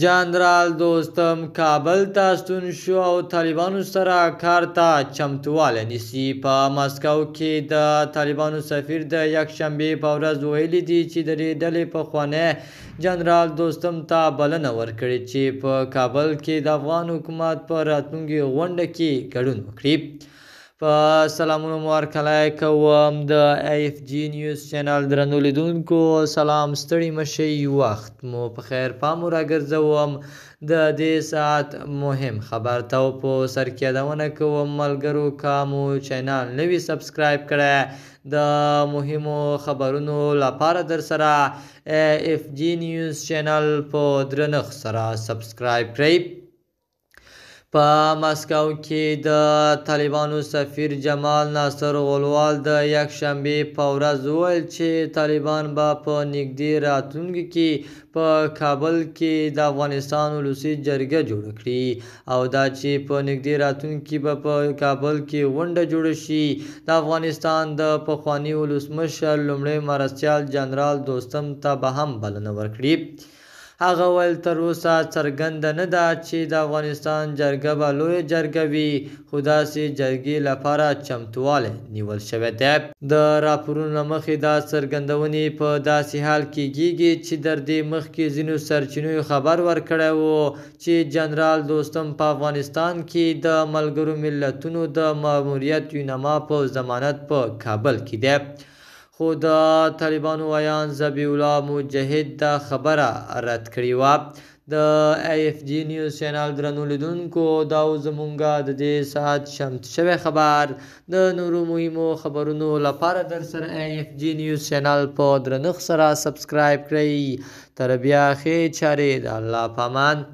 جنرال دوستم کابل ته ستون شو او طالبانو سره کار ته چمتووالی نیسي. په مسکو کې د طالبانو سفیر د یکشنبې په ورځ ویلي دي چې د دې ډلې پخوانی جنرال دوستم ته بلنه ورکړې چې په کابل کې د افغان حکومت په راتلونکې غونډه کې ګډون وکړي. په سلامونو مو هرکلی کوم د ایف جی نیوز چینل درنو لیدونکو. سلام، ستړي مشئ، وخت مو په خیر. پام راګرځوم د دې ساعت مهم خبر ته په سر کې یادونه کوم ملګرو که مو چینل نوي سبسکرایب کړی د مهمو خبرونو لپاره در سره ایف جی نیوز چینل په درنښت سره سبسکرایب کړئ. په مسکو کې د طالبانو سفیر جمال ناصر غلوال د یکشنبې په ورځ وویل چې طالبان به په نږدې راتلونکي کې په کابل کې د افغانستان ولسي جرګه جوړه کړي او دا چې په نږدې راتلونکي کې به په کابل کې غونډه جوړه شي. د افغانستان د پخواني ولسمشر لومړي مرستیال جنرال دوستم ته به هم بلنه ورکړي. هغه ویل تر اوسه څرګنده نه ده چې د افغانستان جرګه به لویه جرګه وي، خو داسې جرګې لپاره چمتووالی نیول شوی دی. د راپورونو له مخې دا څرګندونې په داسې حال کې کېږي چې تر دې مخکې ځینو سرچینو خبر ورکړی و چې جنرال دوستم په افغانستان کې د ملګرو ملتونو د ماموریت یونما په ضمانت په کابل کې دی. خو د طالبانو ویان ذبیح الله مجاهد دا خبره رد کړې وه. د ایف جی نیوز چینل درنو لیدونکو، دا زمونږه د دې ساعت چمتو شوی خبر. د نورو مهمو خبرونو لپاره در سره ایف جی نیوز چینل په درنښت سره سبسکرایب کړئ. تر بیا ښې چارې، د الله په امان.